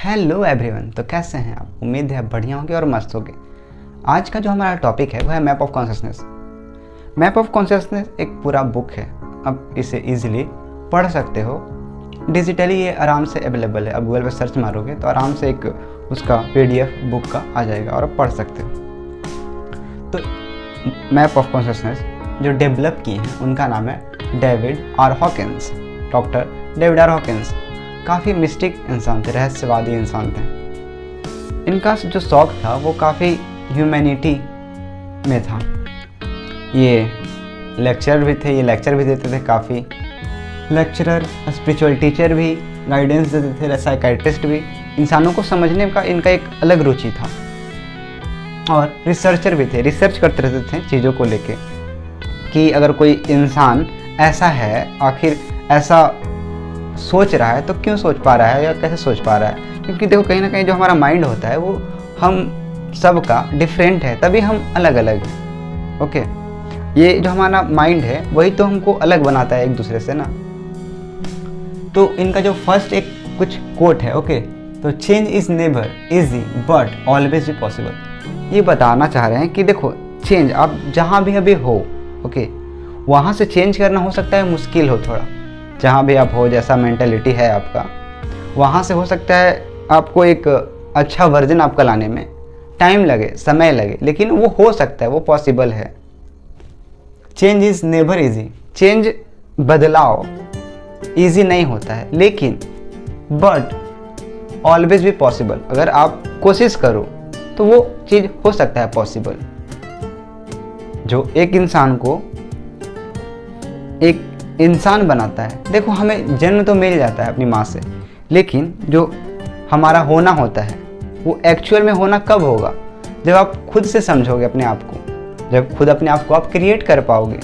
Hello everyone. तो कैसे हैं आप? उम्मीद है बढ़िया होंगे और मस्त होंगे। आज का जो हमारा टॉपिक है वो है map of consciousness. Map of consciousness एक पूरा बुक है। आप इसे इजीली पढ़ सकते हो। डिजिटली ये आराम से अवेलेबल है। आप गूगल पर सर्च मारोगे तो आराम से एक उसका PDF बुक का आ जाएगा और आप पढ़ सकते हो। तो मैप ऑफ कॉन्शियसनेस जो डेवलप किए हैं उनका नाम है David R Hawkins. Doctor David R Hawkins काफ़ी मिस्टिक इंसान थे, रहस्यवादी इंसान थे। इनका जो शौक था वो काफ़ी ह्यूमैनिटी में था। ये लेक्चरर भी थे, ये लेक्चर भी देते थे, काफ़ी लेक्चरर, स्पिरिचुअल टीचर भी, गाइडेंस देते थे, साइकाइट्रिस्ट भी। इंसानों को समझने का इनका एक अलग रुचि था और रिसर्चर भी थे। रिसर्च करते रहते थे चीज़ों को लेके कि अगर कोई इंसान ऐसा है, आखिर ऐसा सोच रहा है तो क्यों सोच पा रहा है या कैसे सोच पा रहा है। क्योंकि देखो कहीं ना कहीं जो हमारा माइंड होता है वो हम सबका डिफरेंट है, तभी हम अलग अलग हैं। ओके, ये जो हमारा माइंड है वही तो हमको अलग बनाता है एक दूसरे से ना। तो इनका जो फर्स्ट एक कुछ कोट है, ओके, तो change is never easy but always be possible. ये बताना चाह रहे हैं कि देखो चेंज आप जहाँ भी अभी हो, ओके, वहाँ से चेंज करना हो सकता है मुश्किल हो थोड़ा। जहाँ भी आप हो, जैसा मेंटेलिटी है आपका, वहाँ से हो सकता है आपको एक अच्छा वर्जन आपका लाने में टाइम लगे, समय लगे, लेकिन वो हो सकता है, वो पॉसिबल है। Change is never easy. Change, बदलाव इजी नहीं होता है, लेकिन बट ऑलवेज भी पॉसिबल। अगर आप कोशिश करो तो वो चीज़ हो सकता है पॉसिबल। जो एक इंसान को एक इंसान बनाता है, देखो हमें जन्म तो मिल जाता है अपनी माँ से, लेकिन जो हमारा होना होता है वो एक्चुअल में होना कब होगा? जब आप खुद से समझोगे अपने आप को, जब खुद अपने आप को आप क्रिएट कर पाओगे।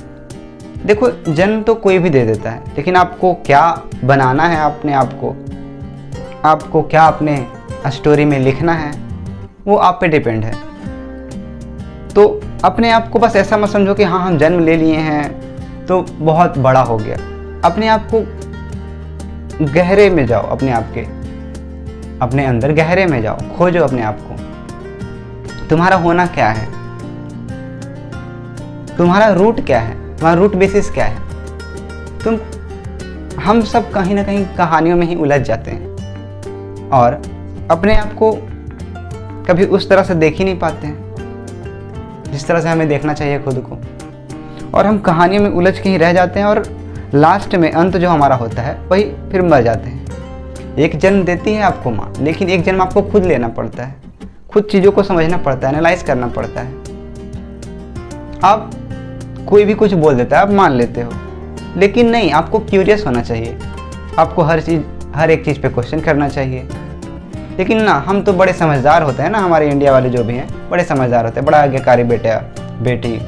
देखो जन्म तो कोई भी दे देता है, लेकिन आपको क्या बनाना है अपने आप को, आपको क्या अपने स्टोरी में लिखना है, वो आप पे डिपेंड है। तो अपने आप को बस ऐसा मत समझो कि हाँ हम जन्म ले लिए हैं तो बहुत बड़ा हो गया। अपने आप को गहरे में जाओ, अपने आप के अपने अंदर गहरे में जाओ, खोजो अपने आप को। तुम्हारा होना क्या है, तुम्हारा रूट क्या है, तुम्हारा रूट बेसिस क्या है। हम सब कहीं ना कहीं कहानियों में ही उलझ जाते हैं और अपने आप को कभी उस तरह से देख ही नहीं पाते हैं जिस तरह से हमें देखना चाहिए खुद को, और हम कहानियों में उलझ के ही रह जाते हैं और लास्ट में अंत जो हमारा होता है वही फिर मर जाते हैं। एक जन्म देती है आपको माँ, लेकिन एक जन्म आपको खुद लेना पड़ता है, खुद चीज़ों को समझना पड़ता है, एनालाइज करना पड़ता है। आप कोई भी कुछ बोल देता है, आप मान लेते हो, लेकिन नहीं, आपको क्यूरियस होना चाहिए। आपको हर एक चीज़ पे क्वेश्चन करना चाहिए। लेकिन ना, हम तो बड़े समझदार होते हैं ना, हमारे इंडिया वाले जो भी हैं बड़े समझदार होते हैं, बड़ा आज्ञाकारी बेटी,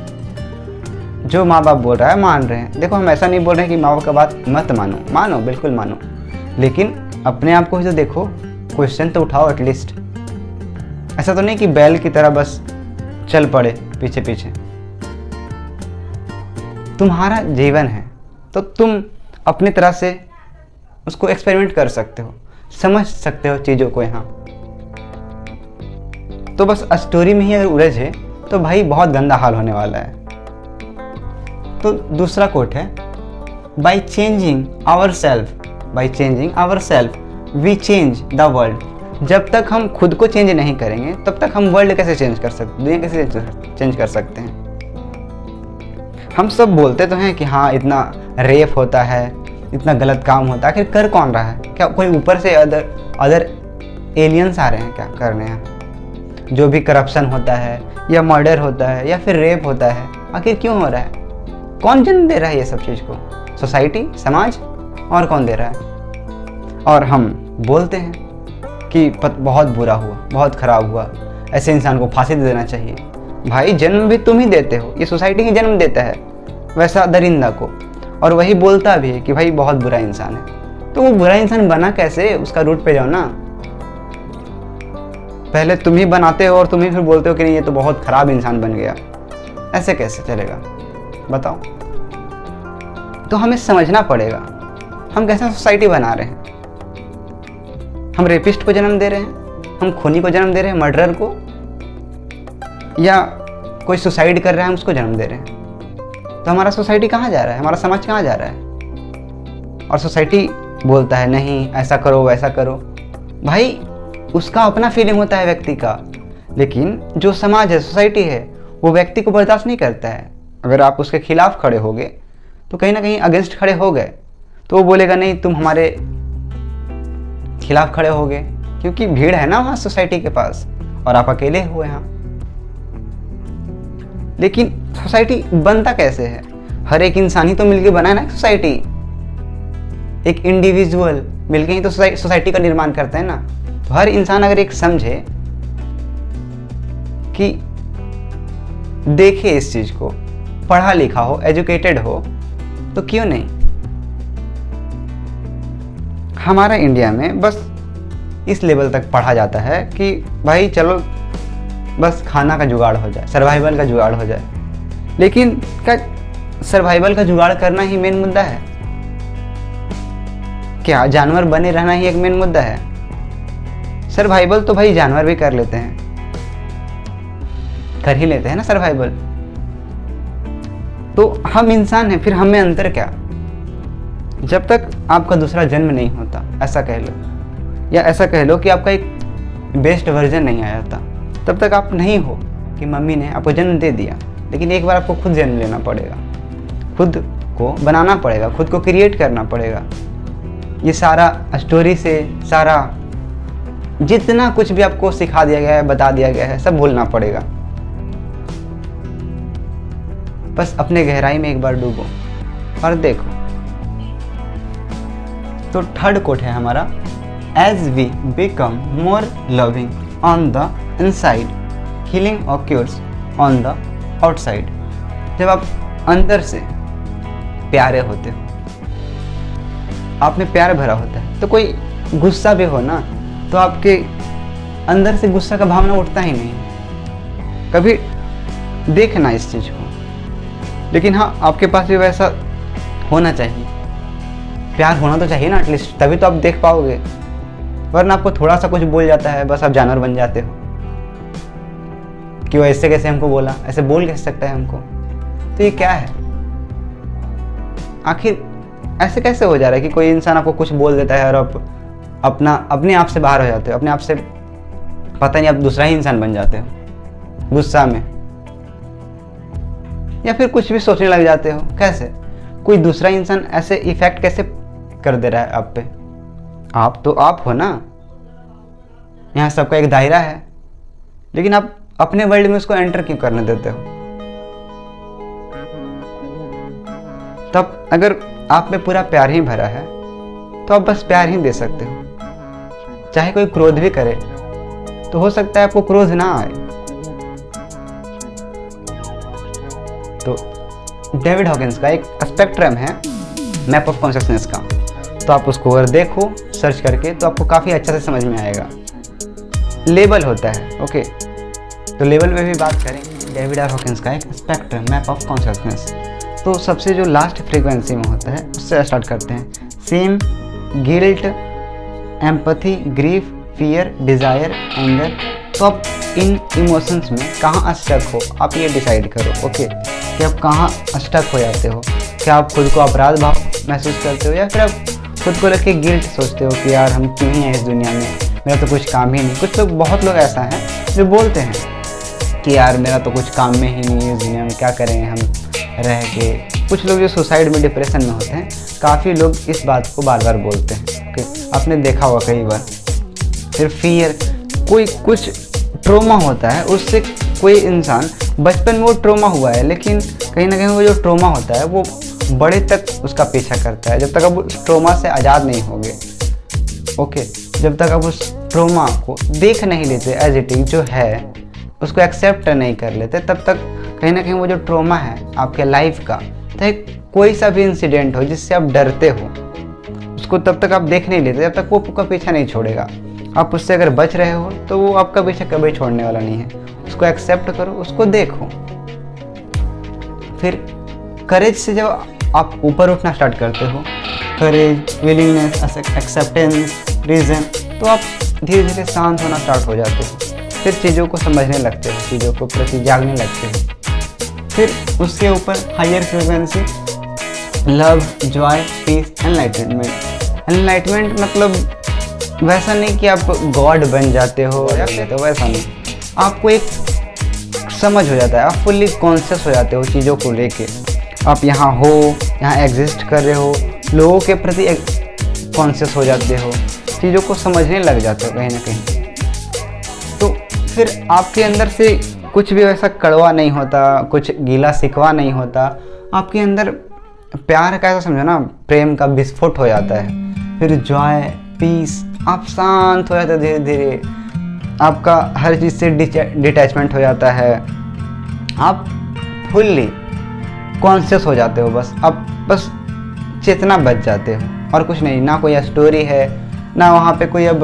जो माँ बाप बोल रहा है मान रहे हैं। देखो हम ऐसा नहीं बोल रहे हैं कि माँ बाप का बात मत मानो, मानो, बिल्कुल मानो, लेकिन अपने आप को ही तो देखो, क्वेश्चन तो उठाओ एटलीस्ट। ऐसा तो नहीं कि बैल की तरह बस चल पड़े पीछे पीछे। तुम्हारा जीवन है तो तुम अपनी तरह से उसको एक्सपेरिमेंट कर सकते हो, समझ सकते हो चीज़ों को। यहाँ तो बस स्टोरी में ही अगर उलझे तो भाई बहुत गंदा हाल होने वाला है। तो दूसरा कोट है, by changing our self we change the world. जब तक हम खुद को चेंज नहीं करेंगे तब तक हम वर्ल्ड कैसे चेंज कर सकते, दुनिया कैसे चेंज कर सकते हैं। हम सब बोलते तो हैं कि हाँ इतना रेप होता है, इतना गलत काम होता है, आखिर कर कौन रहा है? क्या कोई ऊपर से अदर एलियंस आ रहे हैं क्या करने हैं? जो भी करप्शन होता है या मर्डर होता है या फिर रेप होता है, आखिर क्यों हो रहा है? कौन जन्म दे रहा है ये सब चीज़ को? सोसाइटी, समाज, और कौन दे रहा है? और हम बोलते हैं कि बहुत बुरा हुआ, बहुत ख़राब हुआ, ऐसे इंसान को फांसी दे देना चाहिए। भाई जन्म भी तुम ही देते हो, ये सोसाइटी ही जन्म देता है वैसा दरिंदा को, और वही बोलता भी है कि भाई बहुत बुरा इंसान है। तो वो बुरा इंसान बना कैसे? उसका रूट पे जाओ ना। पहले तुम ही बनाते हो और तुम ही फिर बोलते हो कि नहीं ये तो बहुत ख़राब इंसान बन गया। ऐसे कैसे चलेगा बताओ? तो हमें समझना पड़ेगा हम कैसा सोसाइटी बना रहे हैं। हम रेपिस्ट को जन्म दे रहे हैं, हम खूनी को जन्म दे रहे हैं, मर्डरर को, या कोई सुसाइड कर रहा है हम उसको जन्म दे रहे हैं। तो हमारा सोसाइटी कहाँ जा रहा है, हमारा समाज कहाँ जा रहा है? और सोसाइटी बोलता है नहीं ऐसा करो वैसा करो। भाई उसका अपना फीलिंग होता है व्यक्ति का, लेकिन जो समाज है, सोसाइटी है, वो व्यक्ति को बर्दाश्त नहीं करता है। अगर आप उसके खिलाफ खड़े होगे तो कहीं ना कहीं अगेंस्ट खड़े हो गए तो वो बोलेगा नहीं तुम हमारे खिलाफ खड़े हो गए, क्योंकि भीड़ है ना वहाँ सोसाइटी के पास और आप अकेले हुए हैं। लेकिन सोसाइटी बनता कैसे है? हर एक इंसान ही तो मिलकर बना है ना सोसाइटी। एक इंडिविजुअल मिलके ही तो सोसाइटी का निर्माण करते हैं ना। तो हर इंसान अगर एक समझे कि देखे इस चीज को, पढ़ा लिखा हो, एजुकेटेड हो, तो क्यों नहीं। हमारा इंडिया में बस इस लेवल तक पढ़ा जाता है कि भाई चलो बस खाना का जुगाड़ हो जाए, सर्वाइवल का जुगाड़ हो जाए। लेकिन क्या सर्वाइवल का जुगाड़ करना ही मेन मुद्दा है? क्या जानवर बने रहना ही एक मेन मुद्दा है? सर्वाइवल तो भाई जानवर भी कर लेते हैं, कर ही लेते हैं ना सर्वाइवल। तो हम इंसान हैं, फिर हम में अंतर क्या? जब तक आपका दूसरा जन्म नहीं होता, ऐसा कह लो, या ऐसा कह लो कि आपका एक बेस्ट वर्जन नहीं आया था, तब तक आप नहीं हो कि मम्मी ने आपको जन्म दे दिया। लेकिन एक बार आपको खुद जन्म लेना पड़ेगा, खुद को बनाना पड़ेगा, खुद को क्रिएट करना पड़ेगा। ये सारा स्टोरी से सारा जितना कुछ भी आपको सिखा दिया गया है, बता दिया गया है, सब भूलना पड़ेगा। बस अपने गहराई में एक बार डूबो और देखो। तो थर्ड कोट है हमारा, as we become more loving on the inside, healing occurs on the outside. जब आप अंदर से प्यारे होते हो, आप में प्यार भरा होता है, तो कोई गुस्सा भी हो ना तो आपके अंदर से गुस्सा का भावना उठता ही नहीं। कभी देखना इस चीज़ को। लेकिन हाँ, आपके पास भी वैसा होना चाहिए, प्यार होना तो चाहिए ना एटलीस्ट, तभी तो आप देख पाओगे। वरना आपको थोड़ा सा कुछ बोल जाता है, बस आप जानवर बन जाते हो कि वो ऐसे कैसे हमको बोला, ऐसे बोल कैसे सकता है हमको। तो ये क्या है आखिर? ऐसे कैसे हो जा रहा है कि कोई इंसान आपको कुछ बोल देता है और आप अपने आप से बाहर हो जाते हो, अपने आप से पता नहीं आप दूसरा ही इंसान बन जाते हो गुस्सा में, या फिर कुछ भी सोचने लग जाते हो। कैसे कोई दूसरा इंसान ऐसे इफेक्ट कैसे कर दे रहा है आप पे? आप तो आप हो ना, यहाँ सबका एक दायरा है, लेकिन आप अपने वर्ल्ड में उसको एंटर क्यों करने देते हो? तब अगर आप में पूरा प्यार ही भरा है तो आप बस प्यार ही दे सकते हो। चाहे कोई क्रोध भी करे तो हो सकता है आपको क्रोध ना आए। तो डेविड हॉकिंस का एक स्पेक्ट्रम है मैप ऑफ कॉन्शियसनेस का, तो आप उसको अगर देखो सर्च करके तो आपको काफ़ी अच्छा से समझ में आएगा। लेवल होता है, ओके, तो लेवल में भी बात करें डेविड आर हॉकिंस का एक स्पेक्ट्रम मैप ऑफ कॉन्शियसनेस। तो सबसे जो लास्ट फ्रीक्वेंसी में होता है उससे स्टार्ट करते हैं। Same, guilt, empathy, grief, fear, desire, anger. तो आप इन इमोशंस में कहाँ स्टक हो, आप ये डिसाइड करो, ओके, कि आप कहाँ स्टक हो जाते हो। क्या आप खुद को अपराध भाव महसूस करते हो, या फिर आप खुद को लेके गिल्ट सोचते हो कि यार हम क्यों ही हैं इस दुनिया में, मेरा तो कुछ काम ही नहीं। कुछ लोग, बहुत लोग ऐसा हैं जो बोलते हैं कि यार मेरा तो कुछ काम में ही नहीं है इस दुनिया में, क्या करें हम रह के। कुछ लोग जो सुसाइड में, डिप्रेशन में होते हैं, काफ़ी लोग इस बात को बार बार बोलते हैं, ओके, आपने देखा होगा कई बार। फिर फियर, कोई कुछ ट्रोमा होता है, उससे कोई इंसान बचपन में वो ट्रोमा हुआ है, लेकिन कहीं ना कहीं वो जो ट्रोमा होता है वो बड़े तक उसका पीछा करता है, जब तक आप उस ट्रोमा से आज़ाद नहीं होगे, ओके, जब तक आप उस ट्रोमा को देख नहीं लेते एज इट इज जो है, उसको एक्सेप्ट नहीं कर लेते, तब तक कहीं ना कहीं वो जो ट्रोमा है आपके लाइफ का, चाहे कोई सा भी इंसिडेंट हो जिससे आप डरते हो, उसको तब तक आप देख नहीं लेते, जब तक वो आपका पीछा नहीं छोड़ेगा। आप उससे अगर बच रहे हो तो वो आपका पीछा कभी छोड़ने वाला नहीं है। उसको एक्सेप्ट करो, उसको देखो। फिर करेज से जब आप ऊपर उठना स्टार्ट करते हो, करेज, विलिंगनेस, एक्सेप्टेंस, रीजन, तो आप धीरे धीरे शांत होना स्टार्ट हो जाते हो, फिर चीज़ों को समझने लगते हो, चीज़ों को प्रति जागने लगते हो। फिर उसके ऊपर higher frequency, love, joy, peace, enlightenment. Enlightenment मतलब वैसा नहीं कि आप गॉड बन जाते हो या फिर तो वैसा नहीं, आपको एक समझ हो जाता है, आप फुल्ली कॉन्शियस हो जाते हो चीज़ों को लेके। आप यहाँ हो, यहाँ एग्जिस्ट कर रहे हो, लोगों के प्रति कॉन्शियस हो जाते हो, चीज़ों को समझने लग जाते हो कहीं ना कहीं। तो फिर आपके अंदर से कुछ भी वैसा कड़वा नहीं होता, कुछ गीला शिकवा नहीं होता, आपके अंदर प्यार का, ऐसा समझो ना, प्रेम का विस्फोट हो जाता है। फिर जॉय, पीस, आप शांत हो जाते हो धीरे धीरे, आपका हर चीज़ से डिटैचमेंट हो जाता है, आप फुल्ली कॉन्शियस हो जाते हो, बस चेतना बच जाते हो और कुछ नहीं। ना कोई स्टोरी है, ना वहाँ पे कोई, अब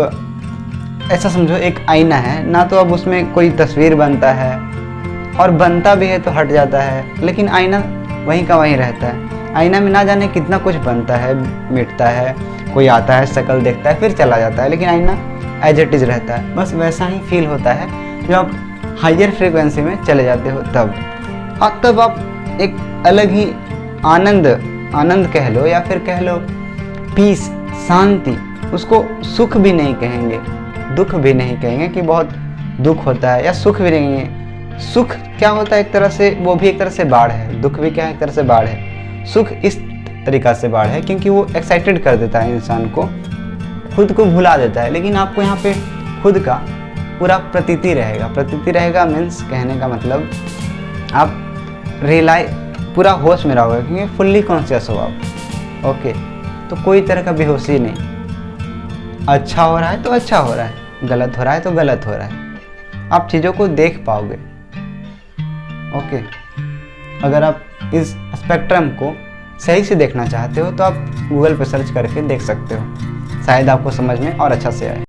ऐसा समझो एक आईना है ना, तो अब उसमें कोई तस्वीर बनता है, और बनता भी है तो हट जाता है, लेकिन आईना वहीं का वहीं रहता है। आईना में ना जाने कितना कुछ बनता है, मिटता है, कोई आता है, शक्ल देखता है, फिर चला जाता है, लेकिन आईना एज इट इज़ रहता है। बस वैसा ही फील होता है जब आप हायर फ्रिक्वेंसी में चले जाते हो तब, और तब आप एक अलग ही आनंद कह लो या फिर कह लो पीस, शांति, उसको सुख भी नहीं कहेंगे, दुख भी नहीं कहेंगे कि बहुत दुख होता है, या सुख भी नहीं है। सुख क्या होता है, एक तरह से वो भी एक तरह से बाढ़ है, दुख भी क्या है, एक तरह से बाढ़ है। सुख इस तरीका से बाढ़ है क्योंकि वो एक्साइटेड कर देता है इंसान को, खुद को भुला देता है। लेकिन आपको यहाँ पे खुद का पूरा प्रतीति रहेगा मीन्स कहने का मतलब आप पूरा होश में रहोगे क्योंकि फुल्ली कॉन्शियस हो आप। ओके, तो कोई तरह का बेहोशी नहीं, अच्छा हो रहा है तो अच्छा हो रहा है, गलत हो रहा है तो गलत हो रहा है, आप चीज़ों को देख पाओगे। ओके, अगर आप इस स्पेक्ट्रम को सही से देखना चाहते हो तो आप गूगल पे सर्च करके देख सकते हो, शायद आपको समझ में और अच्छा से आए।